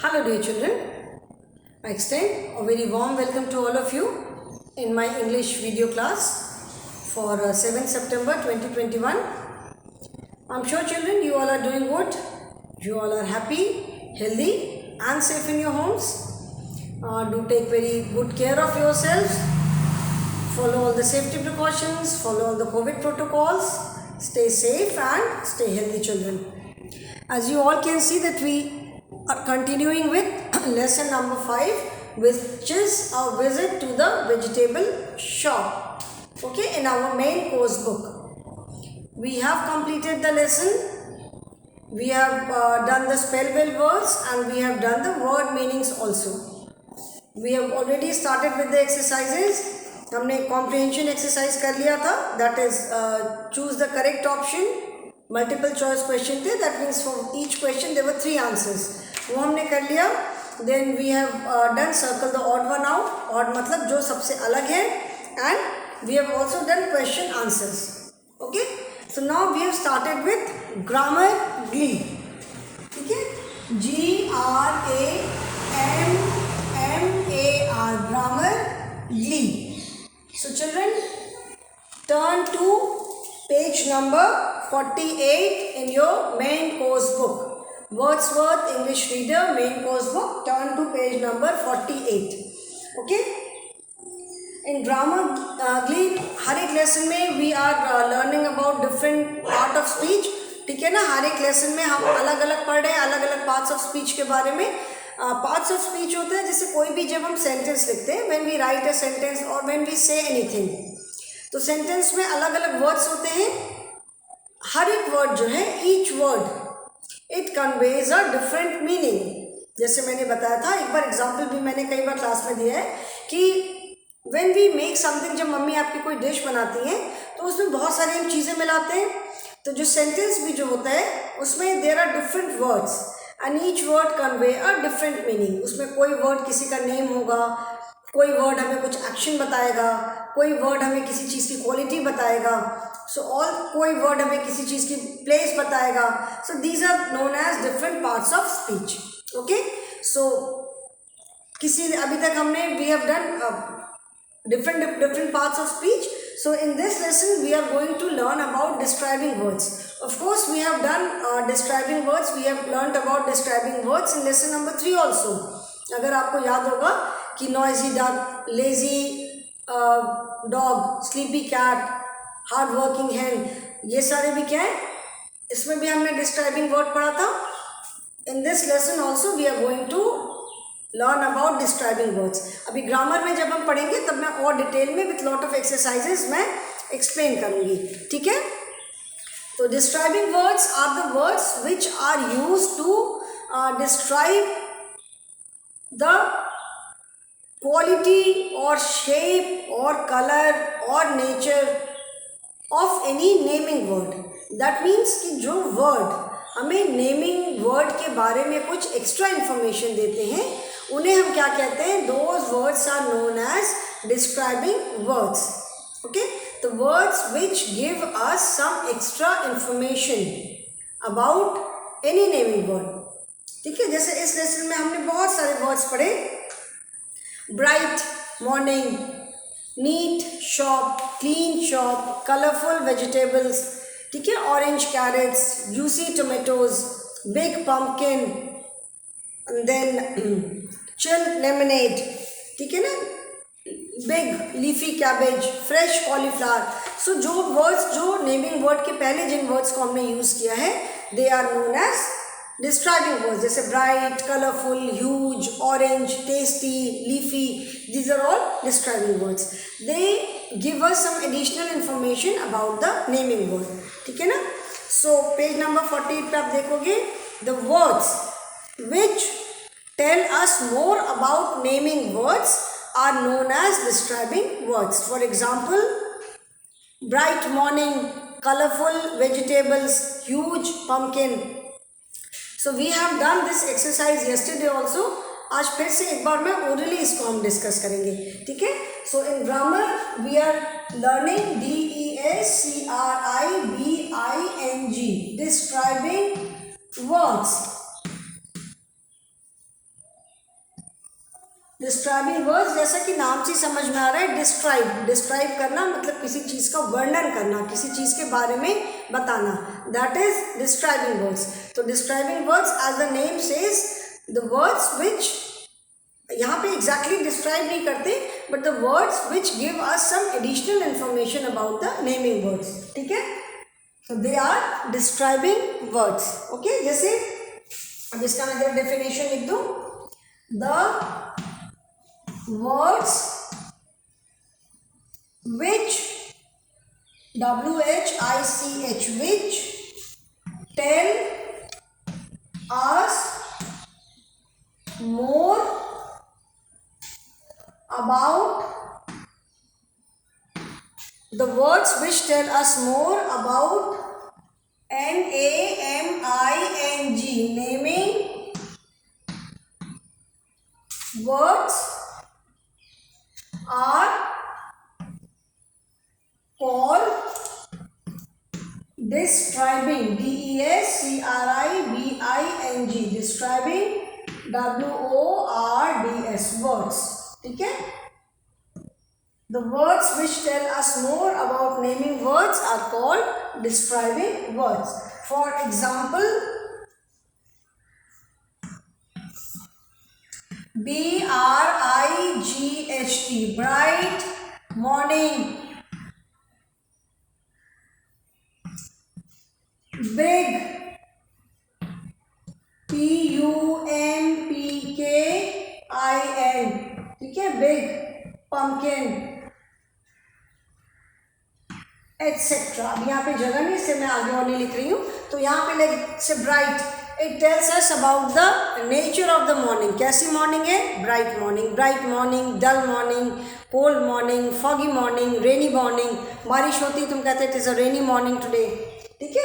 Hello dear children, I extend a very warm welcome to all of you in my English video class for 7th September 2021. I'm sure children you all are doing good, you all are happy, healthy and safe in your homes. Do take very good care of yourselves, follow all the safety precautions, follow all the COVID protocols, stay safe and stay healthy children. As you all can see that we are continuing with lesson number 5, which is our visit to the vegetable shop, okay, in our main course book. We have completed the lesson, we have done the spell well words and we have done the word meanings also. We have already started with the exercises. हमने comprehension exercise कर लिया था, that is choose the correct option. Multiple choice question थे, that means for each question there were 3 answers, वो हमने कर लिया. Then we have done circle the odd one out, odd मतलब जो सबसे अलग है, and we have also done question answers. Okay, so now we have started with grammar glee. ठीक है, GRAMMAR, grammar glee. So children turn to page number 48 in your main course book. Wordsworth English Reader main course book. Turn to page number 48. Okay. In grammar glee हर एक lesson में we are learning about different part of speech. ठीक है ना, हर एक lesson में हम अलग अलग पढ़ रहे हैं अलग अलग parts of speech के बारे में. Parts of speech होते हैं जैसे कोई भी जब हम sentence लिखते हैं, when we write a sentence or when we say anything, तो सेंटेंस में अलग अलग वर्ड्स होते हैं. हर एक वर्ड जो है, each word it conveys a different meaning. जैसे मैंने बताया था, एक बार एग्जांपल भी मैंने कई बार क्लास में दिया है कि व्हेन वी मेक समथिंग, जब मम्मी आपकी कोई डिश बनाती हैं तो उसमें बहुत सारी हम चीज़ें मिलाते हैं. तो जो सेंटेंस भी जो होता है उसमें there are different words and each word convey a different meaning. उसमें कोई वर्ड किसी का नेम होगा, कोई वर्ड हमें कुछ एक्शन बताएगा, कोई वर्ड हमें किसी चीज़ की क्वालिटी बताएगा, कोई वर्ड हमें किसी चीज़ की प्लेस बताएगा. So these are known as different parts of speech. Okay, so अभी तक हमने we have done different parts of speech. So in this lesson we are going to learn about describing words. Of course we have done describing words, we have learned about describing words in lesson number 3 also. अगर आपको याद होगा कि noisy duck, lazy dog, sleepy cat, hard working hand, ये सारे भी क्या है, इसमें भी हमने डिस्क्राइबिंग वर्ड पढ़ा था. In this lesson also we are going to learn about describing words. अभी ग्रामर में जब हम पढ़ेंगे तब मैं और डिटेल में विथ लॉट ऑफ एक्सरसाइजेज मैं एक्सप्लेन करूँगी. ठीक है, तो describing words are the words which are use to describe the quality or shape or color or nature of any naming word. That means कि जो word हमें naming word के बारे में कुछ extra information देते हैं उन्हें हम क्या कहते हैं, those words are known as describing words. Okay, the words which give us some extra information about any naming word. ठीक है, जैसे इस लेसन में हमने बहुत सारे वर्ड्स पढ़े. Bright morning, neat shop, clean shop, colourful vegetables, ठीक है, orange carrots, juicy tomatoes, big pumpkin, then chill lemonade, ठीक है ना, big leafy cabbage, fresh cauliflower. So जो वर्ड्स, जो नेमिंग वर्ड के पहले जिन वर्ड्स को हमने यूज़ किया है, they are known as describing words. जैसे bright, colorful, huge, orange, tasty, leafy, these are all describing words. They give us some additional information about the naming word. ठीक है ना. So page number 48 पे आप देखोगे the words which tell us more about naming words are known as describing words. For example, bright morning, colorful vegetables, huge pumpkin. So we have done this exercise yesterday also. आज फिर से एक बार में orally इसको हम discuss करेंगे. ठीक है, so in grammar we are learning DESCRIBING, describing words. Describing words, जैसा कि नाम से समझ में आ रहा है, डिस्क्राइब करना मतलब किसी चीज़ का वर्णन करना, किसी चीज़ के बारे में बताना, दैट इज डिस्क्राइबिंग वर्ड्स। तो describing words as the name says the words which, यहाँ पे एग्जैक्टली डिस्क्राइब नहीं करते, but the words which give us some additional information about the naming words, ठीक है। तो they are describing words, okay. जैसे अब इसका मैं जरा डेफिनेशन लिख दूँ, the words which WHICH which tell us more about the words which tell us more about NAMING naming words are called describing, DESCRIBING, describing WORDS words, ठीक है। The words which tell us more about naming words are called describing words. For example, BRIGHT, bright morning. Big, PUMPKIN, ठीक है, big, pumpkin, etc. अब यहाँ पे जगह नहीं, इससे मैं आगे और नहीं लिख रही हूँ। तो यहाँ पे लाइक से bright, it tells us about the nature of the morning. कैसी मॉर्निंग है? Bright morning, dull morning, cold morning, foggy morning, rainy morning. बारिश होती तुम कहते it is a rainy morning today, ठीक है।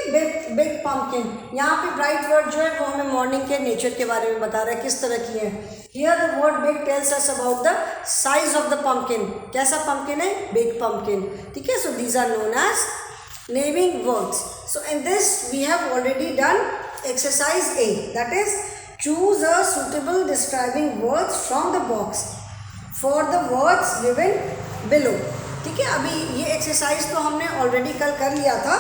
बिग पम्पकिन, यहाँ पे ब्राइट वर्ड जो है वो हमें मॉर्निंग के नेचर के बारे में बता रहा है, किस तरह की है। Here the word big tells us about the size of the pumpkin. कैसा पम्पकिन है? बिग पम्पकिन, ठीक है। So these are known as naming words. So in this we have already done exercise A, that is choose a suitable describing words from the box for the words given below, ठीक है। अभी ये exercise तो हमने already कल कर लिया था,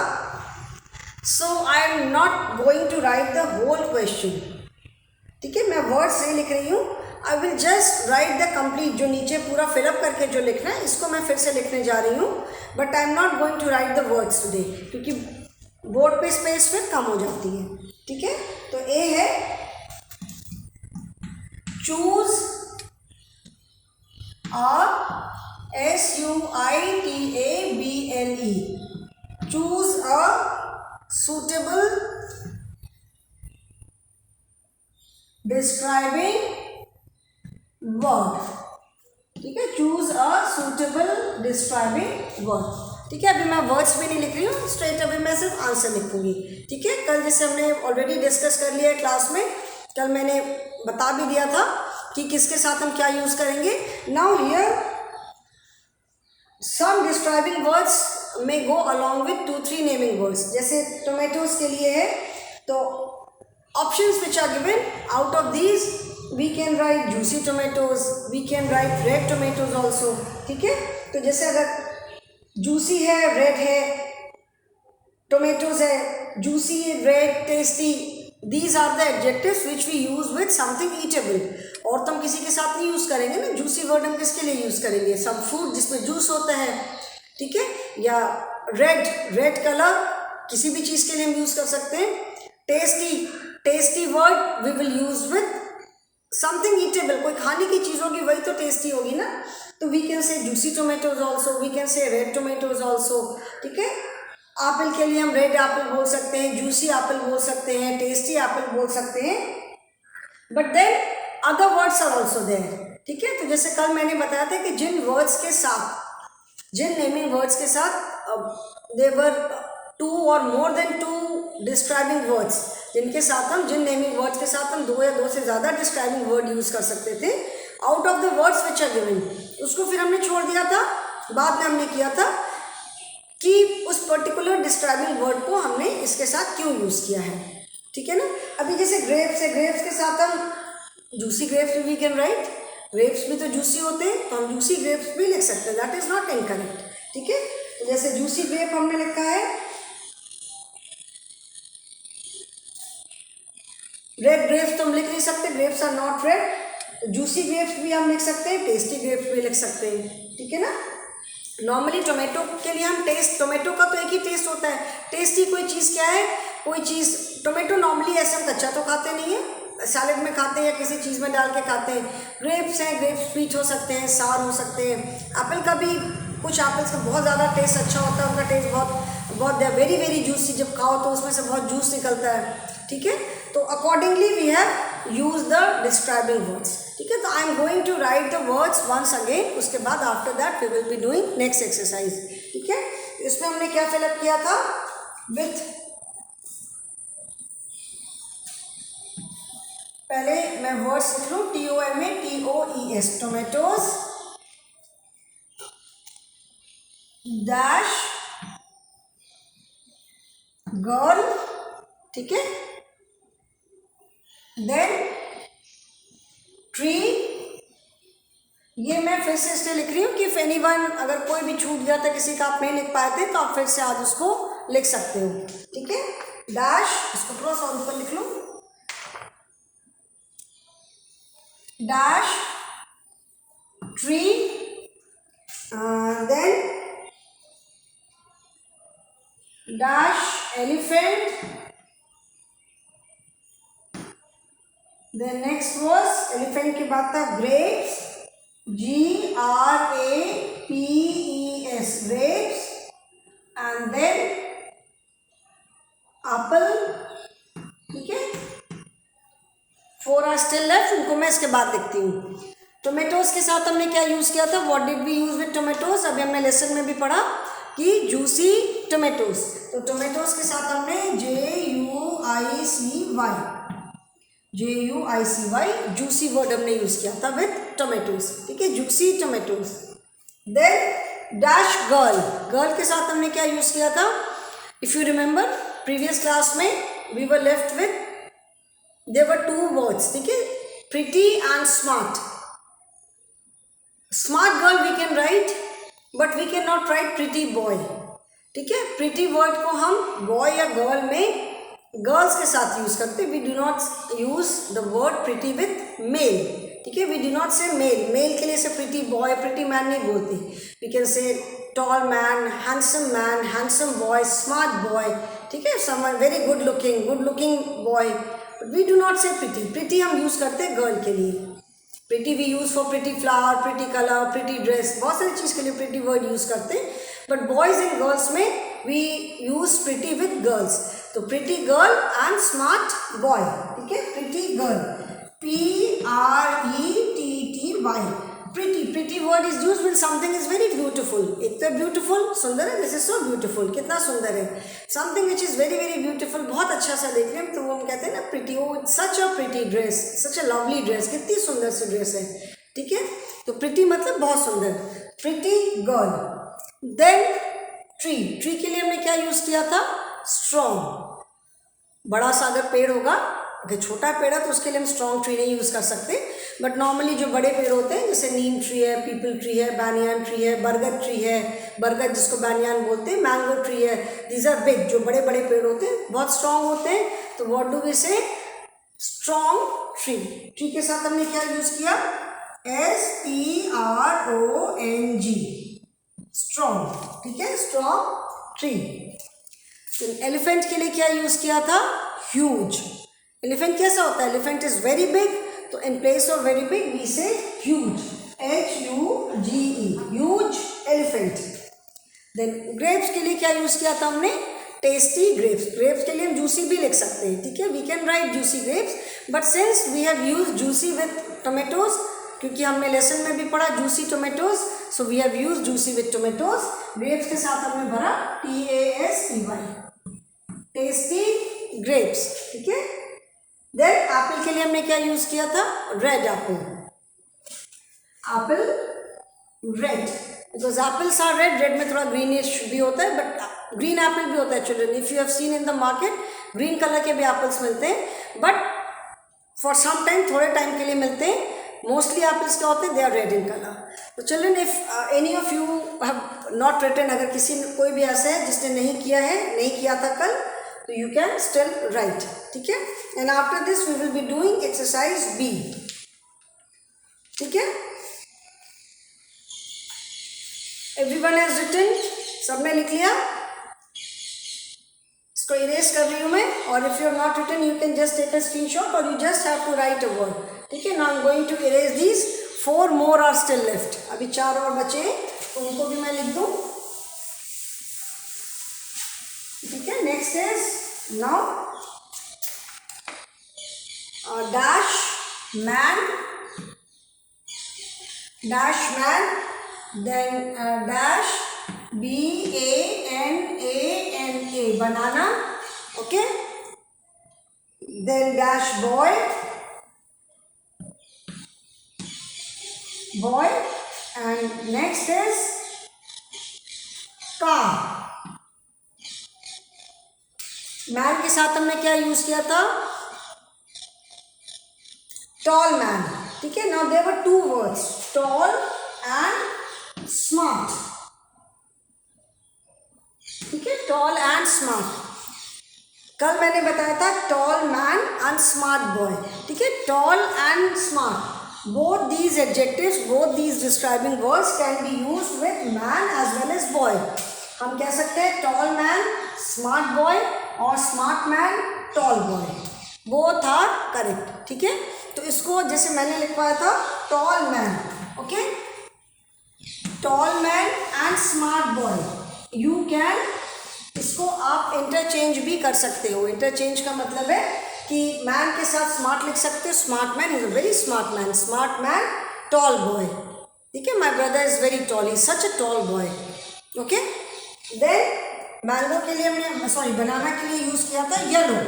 so I am not going to write the whole question, ठीक है। मैं वर्ड्स नहीं लिख रही हूँ, I will just right the complete, जो नीचे पूरा फिलअप करके जो लिखना है इसको मैं फिर से लिखने जा रही हूँ, but I am not going to write the words today, क्योंकि बोर्ड पे स्पेस फिर कम हो जाती है, ठीक है। तो ए है choose SUITABLE, choose a suitable describing word, ठीक है। Choose a suitable describing word, ठीक है। अभी मैं वर्ड्स भी नहीं लिख रही हूँ, स्ट्रेट अभी मैं सिर्फ आंसर लिखूंगी, ठीक है। कल जैसे हमने ऑलरेडी डिस्कस कर लिया है क्लास में, कल मैंने बता भी दिया था कि किसके साथ हम क्या यूज करेंगे। Now here some describing words may go along with 2-3 naming words. जैसे टोमेटोज के लिए है तो options which are given, out of these we can write juicy tomatoes, we can write red tomatoes also, ठीक है। तो जैसे अगर juicy है, red है, tomatoes है, juicy, red, tasty, these are the adjectives which we use with something eatable. और तो हम किसी के साथ नहीं यूज करेंगे ना, juicy वर्ड हम किसके लिए यूज करेंगे? some fruit जिसमें जूस होता है, ठीक है। या रेड कलर किसी भी चीज़ के लिए हम यूज़ कर सकते हैं। Tasty word we will use with something eatable, कोई खाने की चीज़ होगी वही तो टेस्टी होगी ना। तो we can say juicy tomatoes also, we can say red tomatoes also, ठीक है। एप्पल के लिए हम रेड एप्पल बोल सकते हैं, जूसी एप्पल बोल सकते हैं, टेस्टी एप्पल बोल सकते हैं, but then other words are also there, ठीक है। तो जैसे कल मैंने बताया था कि जिन नेमिंग वर्ड्स के साथ देवर 2 और मोर देन 2 डिस्क्राइबिंग वर्ड्स, जिन नेमिंग वर्ड्स के साथ हम 2 या 2 से ज़्यादा डिस्क्राइबिंग वर्ड यूज़ कर सकते थे out of the words which are given, उसको फिर हमने छोड़ दिया था। बाद में हमने किया था कि उस पर्टिकुलर डिस्क्राइबिंग वर्ड को हमने इसके साथ क्यों यूज़ किया है, ठीक है ना। अभी जैसे ग्रेप्स है, ग्रेप्स के साथ हम juicy grapes we can write, grapes भी तो जूसी होते हैं, तो हम जूसी ग्रेप्स भी लिख सकते हैं, दैट इज नॉट इनकरेक्ट। ठीक है, तो जैसे जूसी ग्रेप हमने लिखा है, रेड ग्रेप्स तो हम लिख नहीं सकते, ग्रेप्स आर नॉट रेड, तो जूसी ग्रेप्स भी हम लिख सकते हैं, टेस्टी ग्रेप्स भी लिख सकते हैं। ठीक है ना। नॉर्मली टोमेटो के लिए हम टेस्ट, टोमेटो का तो एक ही टेस्ट होता है, टेस्टी कोई चीज़ क्या है, कोई चीज़, टोमेटो नॉर्मली ऐसे हम कच्चा तो खाते नहीं है, सैलेड में खाते हैं या किसी चीज़ में डाल के खाते हैं। ग्रेप्स हैं, ग्रेप्स स्वीट हो सकते हैं, सार हो सकते हैं। एप्पल का भी, कुछ एप्पल्स का बहुत ज़्यादा टेस्ट अच्छा होता है, उनका टेस्ट बहुत they are very very juicy, जब खाओ तो उसमें से बहुत जूस निकलता है। ठीक है, तो accordingly we have use the describing words. ठीक है, तो I am going to write the words once again, उसके बाद after that we will be doing next exercise. ठीक है, इसमें हमने क्या फिलअप किया था, विथ, पहले मैं वर्ड्स लिख लूँ, TOMATOES, टोमेटोज डैश गर्ल। ठीक है, देन ट्री, ये मैं फिर से इसलिए लिख रही हूँ कि इफ एनीवन, अगर कोई भी छूट गया था किसी का, आप नहीं लिख पाए थे, तो आप फिर से आज उसको लिख सकते हो। ठीक है, डैश, इसको थोड़ा सा ऊपर लिख लो, dash tree, then dash elephant, then next words, elephant के बाद था grapes, GRAPES, grapes, and then apple। ठीक है, 4 आर स्टिल लेफ्ट, उनको मैं इसके बाद लिखती हूँ। टोमेटोज के साथ हमने क्या यूज़ किया था, what did we use with tomatoes, अभी हमने लेसन में भी पढ़ा कि जूसी टोमेटोज, तो टोमेटोज के साथ हमने JUICY, जूसी वर्ड हमने यूज़ किया था विद टोमेटोज। ठीक है, juicy tomatoes. Then dash girl, girl के साथ हमने क्या यूज़ किया था, if you remember previous class में we were left with, there were 2 words. ठीक है, pretty and smart. Smart girl we can write, but we can not write pretty boy. ठीक है, प्रिटी वर्ड को हम बॉय या गर्ल में, girls के साथ यूज करते, we do not use the word pretty with male. ठीक है, we do not say male, male के लिए say pretty boy, pretty man नहीं बोलते, we can say tall man, handsome boy, smart boy. ठीक है, someone very good looking boy, but we do not say pretty. Pretty हम use करते हैं girl के लिए, pretty we use for pretty flower, pretty colour, pretty dress, बहुत सारी चीज़ के लिए प्रिटी वर्ड यूज करते हैं, बट बॉयज़ एंड गर्ल्स में we use pretty with girls, तो pretty girl and smart boy. ठीक है, pretty girl, PRETTY, pretty word is use when something is very beautiful. एक तो ब्यूटीफुल, सुंदर है, दिस इज सो ब्यूटीफुल, कितना सुंदर है, something which is very very beautiful, बहुत अच्छा सा देखने में, तो वो हम कहते हैं ना pretty, oh it's such a pretty dress, such a lovely dress, कितनी सुंदर सी ड्रेस है। ठीक है, तो प्रिटी मतलब बहुत सुंदर, pretty girl. Then tree, tree के लिए हमने क्या यूज किया था, स्ट्रॉन्ग। बड़ा सा अगर पेड़ होगा, अगर छोटा पेड़ है तो उसके लिए हम स्ट्रॉन्ग ट्री नहीं यूज़ कर सकते, बट नॉर्मली जो बड़े पेड़ होते हैं, जैसे नीम ट्री है, पीपल ट्री है, बैनियान ट्री है, बरगद ट्री है, बरगद जिसको बैनियान बोलते हैं, मैंगो ट्री है, दीज आर बिग, जो बड़े बड़े पेड़ होते हैं बहुत स्ट्रॉन्ग होते हैं, तो व्हाट डू वी से, स्ट्रॉन्ग ट्री। ट्री के साथ हमने क्या यूज़ किया, STRONG, स्ट्रॉन्ग। ठीक है, स्ट्रॉन्ग ट्री। एलिफेंट के लिए क्या यूज किया था, ह्यूज। एलिफेंट कैसा होता है, एलिफेंट इज वेरी बिग, तो in place of very big we say huge, HUGE, huge elephant. Then grapes के लिए क्या यूज किया था हमने, टेस्टी ग्रेप्स। ग्रेप्स के लिए हम जूसी भी लिख सकते हैं। ठीक है, we can write juicy grapes, but since we have use juicy with tomatoes, क्योंकि हमने लेसन में भी पढ़ा juicy tomatoes, so we have use juicy with tomatoes. Grapes के साथ हमने भरा TASTY, टेस्टी ग्रेप्स। ठीक है, देन एप्पल के लिए हमने क्या यूज किया था, red apple, apple red, because apples are red, red में थोड़ा ग्रीनिश भी होता है, बट ग्रीन एप्पल भी होता है children, if you have seen in the market green colour के भी एप्पल्स मिलते हैं, बट फॉर सम टाइम, थोड़े टाइम के लिए मिलते हैं, मोस्टली एप्पल्स क्या होते हैं, they are red in colour. तो children, if any of you have not written, अगर किसी कोई भी ऐसा है जिसने नहीं किया है, नहीं किया था कल, तो यू कैन स्टिल राइट. ठीक है. And after this we will be doing exercise B. ठीक है. एवरीवन हैज रिटन, सबने लिख लिया. इसको इरेज कर रही हूँ मैं, और if you have not written you can just take a screenshot और you just have to write a word. ठीक है. Now I am going to erase these. 4 more are still left. अभी 4 और बचे हैं, तो उनको भी मैं लिख दूँ. ठीक है. Next is now dash man, then dash BANANA, banana. Okay. Then dash boy, and next is car. man के साथ हमने क्या यूज किया था, tall man. ठीक है. now there were 2 words, tall and smart. ठीक है. tall and smart. कल मैंने बताया था tall man and smart boy. ठीक है. tall and smart, both these adjectives, both these describing words can be used with man as well as boy. हम कह सकते हैं tall man smart boy और smart man tall boy. both are correct. ठीक है. तो इसको जैसे मैंने लिखवाया था tall man. Okay. Tall man and smart boy. You can, इसको आप इंटरचेंज भी कर सकते हो. इंटरचेंज का मतलब है कि मैन के साथ स्मार्ट लिख सकते हो. Smart man is a very smart man. Smart man tall boy. ठीक है. My brother is very tall, is such a tall boy. Okay. Then mango के लिए हमने, सॉरी, बनाना के लिए यूज किया था येलो.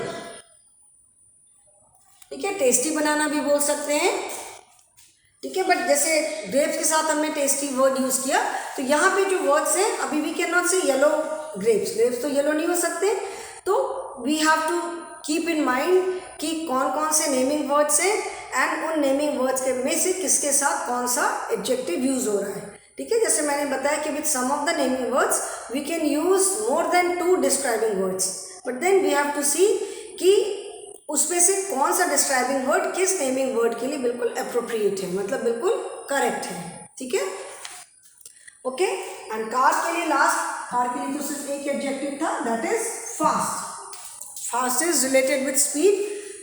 ठीक है. टेस्टी बनाना भी बोल सकते हैं. ठीक है. बट जैसे ग्रेप्स के साथ हमने टेस्टी वर्ड यूज किया, तो यहाँ पे जो वर्ड्स हैं, अभी we can not say yellow grapes. Grapes तो येलो नहीं हो सकते. तो we have to keep in mind कि कौन कौन से नेमिंग वर्ड्स हैं, एंड उन नेमिंग वर्ड्स के में से किसके साथ कौन सा एडजेक्टिव यूज हो रहा है. ठीक है. जैसे मैंने बताया कि with some of the naming words we can use more than 2 describing words, but then we have to see कि उसमें से कौन सा डिस्क्राइबिंग वर्ड किस नेमिंग वर्ड के लिए बिल्कुल अप्रोप्रिएट है, मतलब बिल्कुल करेक्ट है. ठीक है. ओके. एंड कार के लिए, लास्ट कार के लिए तो सिर्फ एक एडजेक्टिव था, that is fast. Fast is related with speed.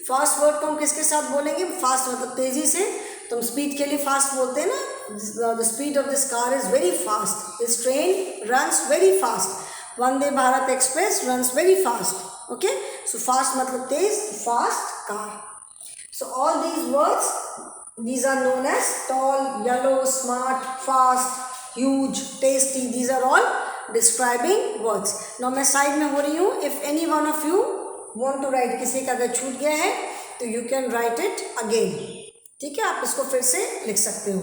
Fast word को हम किसके साथ बोलेंगे, फास्ट मतलब तेजी से, तो हम स्पीड के लिए फास्ट बोलते हैं ना. The speed of this car is very fast. This train runs very fast. Vande Bharat express runs very fast. Okay, so fast मतलब तेज, fast car. So all these words, these are known as tall, yellow, smart, fast, huge, tasty. These are all describing words. Now मैं side में हो रही हूँ. If any one of you want to write, किसी का अगर छूट गया है तो you can write it again. ठीक है. आप इसको फिर से लिख सकते हो.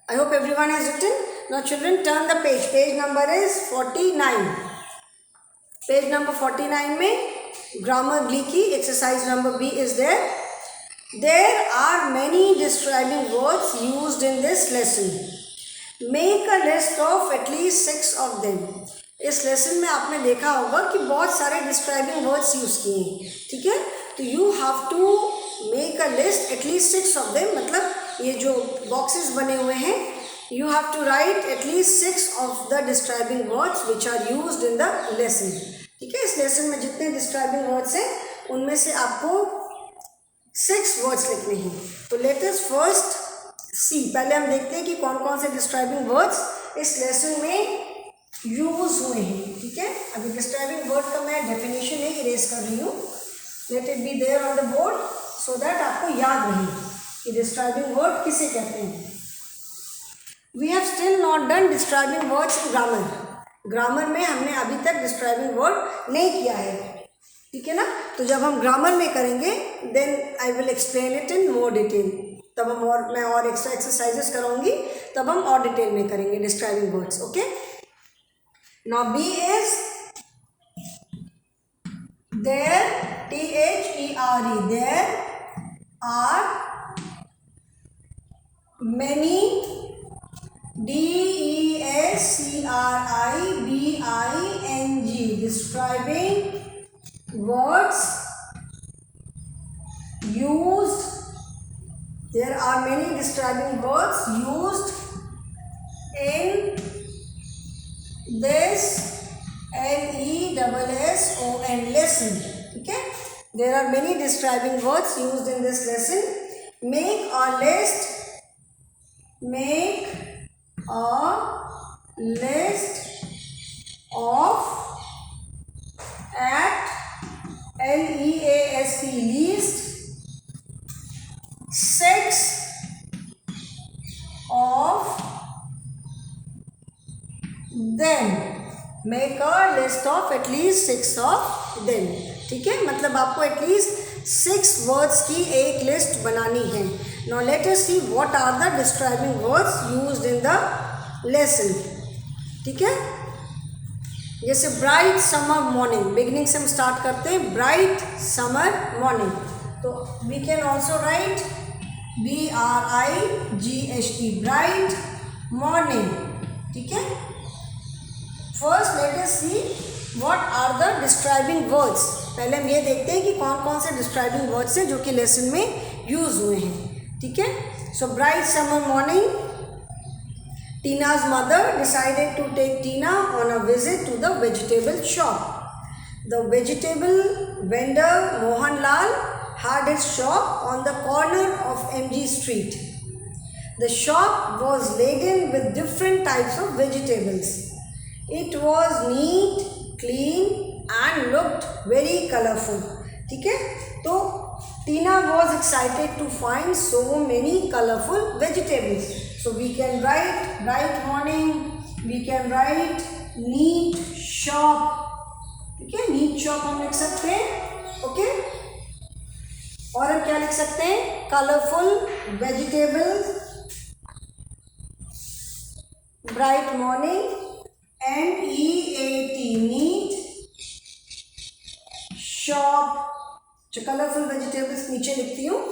I hope everyone has written. Now children, turn the page. Page number is 49. Page number 49 में ग्रामर ग्ली की exercise number B is there. There are many describing words used in this lesson. Make a list of at least 6 of them. इस lesson में आपने देखा होगा कि बहुत सारे डिस्क्राइबिंग वर्ड्स यूज किए हैं. ठीक है. तो you have to make a list at least 6 of them. मतलब ये जो बॉक्सेस बने हुए हैं, you have to write at least 6 of the describing words which are used in the lesson. ठीक है. इस लेसन में जितने डिस्क्राइबिंग वर्ड्स हैं उनमें से आपको 6 वर्ड्स लिखने हैं. तो लेट अस फर्स्ट सी. पहले हम देखते हैं कि कौन कौन से डिस्क्राइबिंग वर्ड्स इस लेसन में यूज हुए हैं. ठीक है. अभी डिस्क्राइबिंग वर्ड का मैं डेफिनेशन ही इरेज कर रही हूँ. Let it be there on the board so that आपको याद रहे कि डिस्क्राइबिंग वर्ड किसे कहते हैं. We have still not done describing words in grammar. Grammar में हमने अभी तक डिस्क्राइबिंग वर्ड नहीं किया है. ठीक है ना. तो जब हम ग्रामर में करेंगे then I will explain it in more detail. तब हम मैं और एक्स्ट्रा एक्सरसाइजेस कराऊंगी, तब हम और डिटेल में करेंगे describing words. Okay. Now B is there, THERE. There are many, DESCRIBING, describing words used. There are many describing words used in this LESSON lesson. Okay, there are many describing words used in this lesson. Make a list. Make a list of at LEAST least 6 of them. Make a list of at least 6 of them. ठीक है, मतलब आपको at least 6 words की एक list बनानी है. Now let us see what are the describing words used in the lesson. ठीक है, जैसे ब्राइट समर मॉर्निंग, बिगनिंग से हम स्टार्ट करते हैं. ब्राइट समर मॉर्निंग, तो we can also write BRIGHT, bright morning. ठीक है, first let us see what are the describing words. पहले हम ये देखते हैं कि कौन कौन से डिस्क्राइबिंग वर्ड्स हैं जो कि लेसन में यूज हुए हैं. ठीक है, so bright summer morning. Tina's mother decided to take Tina on a visit to the vegetable shop. The vegetable vendor Mohan Lal had his shop on the corner of MG Street. The shop was laden with different types of vegetables. It was neat, clean and looked very colorful. ठीक है, तो Tina was excited to find so many colorful vegetables. So we can write bright morning, we can write neat shop. ठीक है, neat shop हम लिख सकते हैं. Okay, और हम क्या लिख सकते हैं? Colourful vegetables, bright morning, NEAT neat shop. जो कलरफुल वेजिटेबल्स नीचे लिखती हूँ,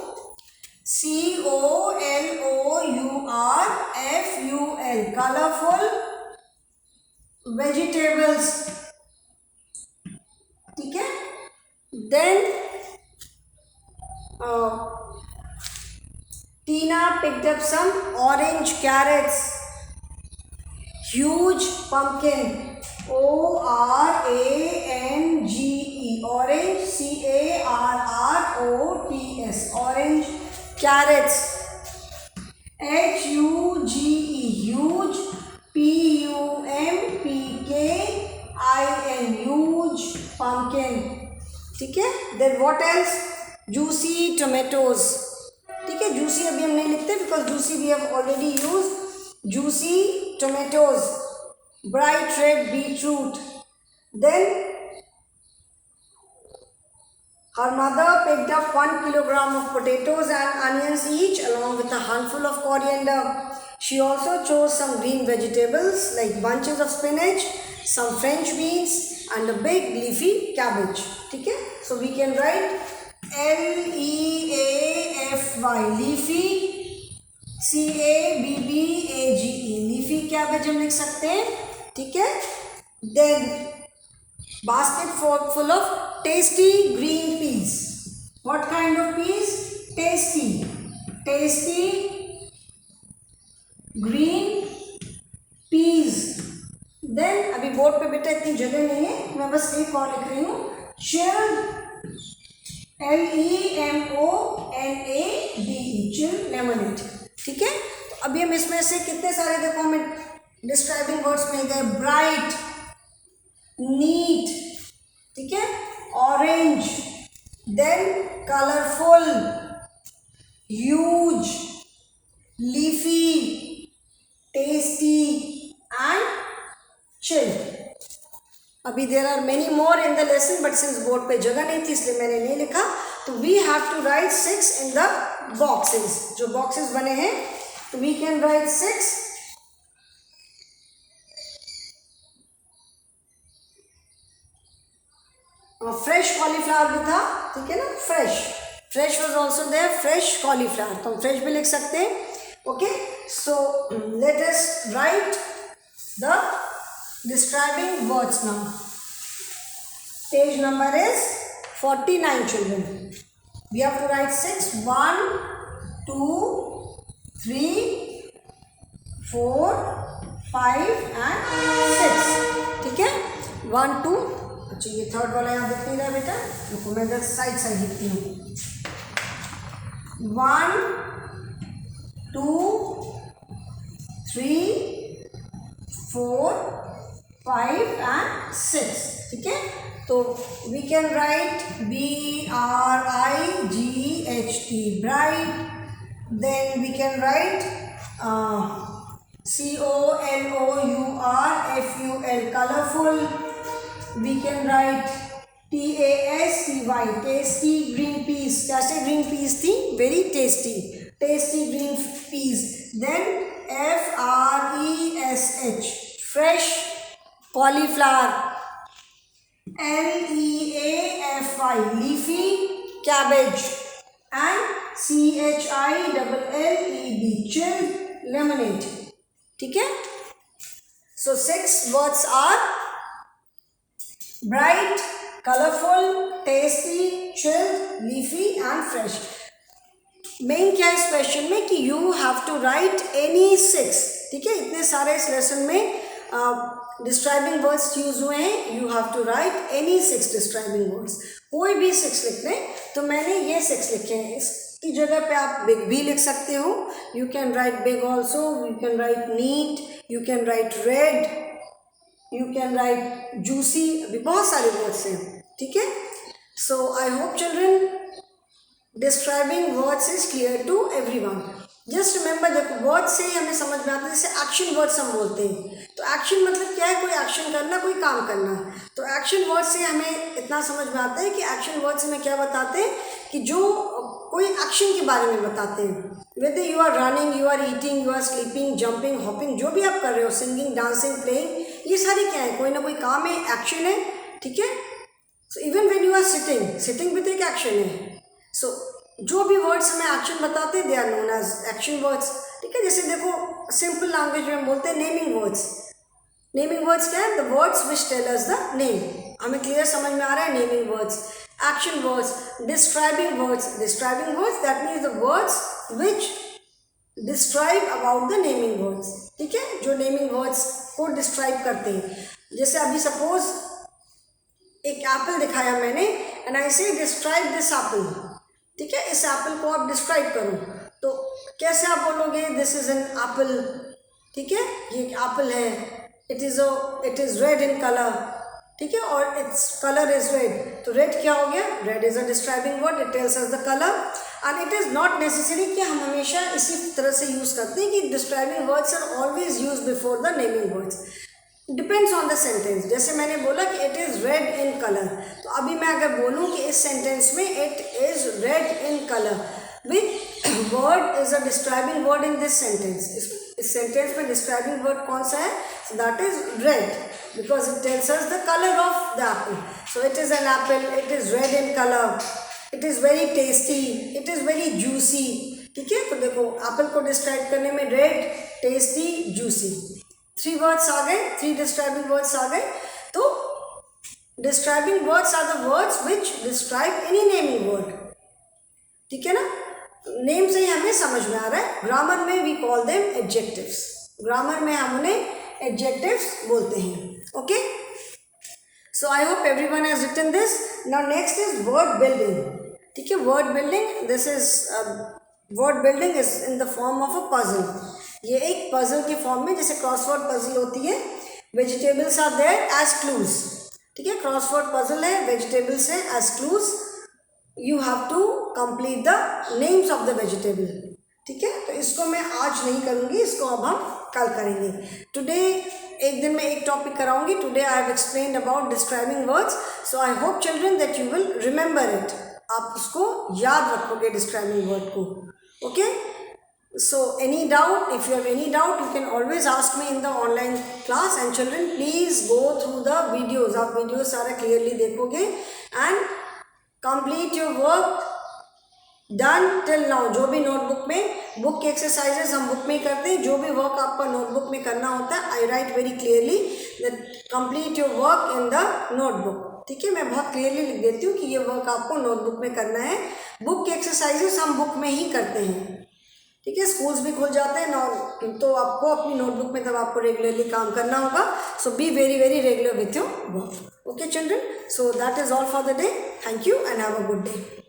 COLOURFUL, कलरफुल वेजिटेबल्स. ठीक है, then Tina picked up some orange carrots, huge pumpkin, ORANGE, orange, CARROTS, orange carrots, HUGE, huge, PUMPKIN, huge pumpkin. ठीक है, then what else? Juicy tomatoes. ठीक है, juicy अभी हम नहीं लिखते because juicy we have already used. Juicy tomatoes, bright red beetroot. Then her mother picked up 1 kilogram of potatoes and onions each along with a handful of coriander. She also chose some green vegetables like bunches of spinach, some French beans and a big leafy cabbage. ठीक है, so we can write LEAFY, leafy, CABBAGE, leafy cabbage हम लिख सकते हैं. ठीक है, then basket full of tasty green peas. What kind of peas? Tasty green peas. Then अभी board पे बेटा इतनी जगह नहीं है, मैं बस एक और लिख रही हूँ, chilled, LEMONADE, chill lemonade. ठीक है, तो अभी हम इसमें से कितने सारे देखो हमें डिस्क्राइबिंग वर्ड्स मिल गए. ब्राइट, नीट, ठीक है, orange, then colourful, huge, leafy, tasty and chill. अभी there are many more in the lesson but since board पे जगह नहीं थी इसलिए मैंने नहीं लिखा. तो we have to write 6 in the boxes. जो बॉक्सेस बने हैं तो we can write 6. Fresh cauliflower भी था. ठीक है ना, fresh was also there, fresh cauliflower, तो हम फ्रेश भी लिख सकते हैं. Okay, so let us write the describing words now. Page number is 49, children. We have to write 6. 1, 2, 3, 4, 5 and 6. ठीक है, 1, 2. अच्छा, ये थर्ड वाला यहाँ दिख नहीं रहा बेटा, रुको मैं इधर साइड लिखती हूँ. 1, 2, 3, 4, 5 and 6. ठीक है, तो we can write BRIGHT, bright. Then we can write COLOURFUL, colorful. We can write TASTY, tasty green peas. कैसे green peas थी? Very tasty, tasty green peas. Then FRESH, fresh cauliflower. LEAFY, leafy cabbage. And CHILLED, chilled lemonade. ठीक है, so 6 words are bright, colorful, tasty, chilled, leafy and fresh. Main क्या है इस question में कि you have to write any 6. ठीक है, इतने सारे इस लेसन में डिस्क्राइबिंग वर्ड्स यूज हुए हैं. You have to write any 6 describing words. कोई भी 6 लिख लें, तो मैंने ये 6 लिखे हैं. इसकी जगह पे आप बिग भी लिख सकते हो. You can write big also, you can write neat, you can write red, you can write juicy. अभी बहुत सारे वर्ड्स हैं. ठीक है, so I hope children describing words is clear to everyone. Just remember, देखो वर्ड से ही हमें समझ में आता है. जैसे एक्शन वर्ड्स हम बोलते हैं, तो एक्शन मतलब क्या है? कोई एक्शन करना, कोई काम करना. तो एक्शन वर्ड से हमें इतना समझ में आता है कि एक्शन वर्ड्स हमें क्या बताते हैं कि जो कोई एक्शन के बारे में बताते हैं. Whether you are running, you are eating, you are sleeping, jumping, hopping, जो भी आप कर रहे हो, सिंगिंग, डांसिंग, प्लेइंग, ये सारी क्या है? कोई ना कोई काम है, एक्शन है. ठीक है, so even when you are sitting, sitting भी तो एक एक्शन है. सो जो भी वर्ड्स हमें एक्शन बताते हैं, they are known as action words. ठीक है, जैसे देखो सिंपल लैंग्वेज में बोलते हैं नेमिंग वर्ड्स. नेमिंग वर्ड्स क्या है? The words which tell us the name. हमें क्लियर समझ में आ रहा है. Naming words, action words, describing words. Describing words that means the words which describe about the naming words. ठीक है, जो नेमिंग वर्ड्स को डिस्क्राइब करते हैं. जैसे अभी सपोज एक एप्पल दिखाया मैंने, एंड आई से डिस्क्राइब दिस एप्पल. ठीक है, इस एप्पल को आप डिस्क्राइब करो, तो कैसे आप बोलोगे? This is an apple. ठीक है, ये एक एप्पल है. It is red in colour. ठीक है, और इट्स कलर इज रेड. तो रेड क्या हो गया? Red is a describing word. It tells us the colour. And it is not necessary कि हम हमेशा इसी तरह से यूज़ करते हैं कि describing words are always use before the naming words. Depends on the sentence. जैसे मैंने बोला कि it is red in colour, तो अभी मैं अगर बोलूँ कि इस सेंटेंस में it is red in colour, which word is a describing word in this sentence? इस सेंटेंस में डिस्क्राइबिंग वर्ड कौन सा है? So that is red, because it tells us the colour of the Apple. So it is an apple, it is red in colour, it is very tasty, it is very juicy. ठीक है, तो देखो apple को describe करने में red, tasty, juicy, 3 words आ गए, 3 describing words आ गए. तो describing words are the words which describe any naming word. ठीक है ना, नेम से ही हमें समझ में आ रहा है. ग्रामर में we call them adjectives. Grammar में हम उन्हें एडजेक्टिव्स बोलते हैं. Okay, so I hope everyone has written this. Now next is word building. ठीक है, word building, this is word building is in the form of a puzzle. ये एक puzzle के फॉर्म में, जैसे क्रॉसवर्ड पजल होती है. Vegetables are there as clues. ठीक है, क्रॉसवर्ड पजल है, वेजिटेबल्स है as clues. You have to complete the names of the vegetable. ठीक है, तो इसको मैं आज नहीं करूँगी, इसको अब हम कल करेंगे. टुडे एक दिन में एक टॉपिक कराऊंगी. Today I have explained about describing words. So I hope children that you will remember it. आप उसको याद रखोगे डिस्क्राइबिंग वर्ड को. Okay, so any doubt, if you have any doubt, you can always ask me in the online class. And children, please go through the videos. आप video सारा clearly देखोगे and complete your work done till now. जो भी notebook notebook में। Book के exercises हम book में ही करते हैं, जो भी वर्क आपका नोटबुक में करना होता है I write very clearly that complete your work in the notebook. ठीक है, मैं बहुत क्लियरली लिख देती हूँ कि ये वर्क आपको नोटबुक में करना है। बुक के एक्सरसाइजेस हम बुक में ही करते हैं। ठीक है, स्कूल्स भी खुल जाते हैं तो आपको अपनी नोटबुक में तब आपको रेगुलरली काम करना होगा। So be very very regular with your work. Okay children, so that is all for the day. Thank you and have a good day.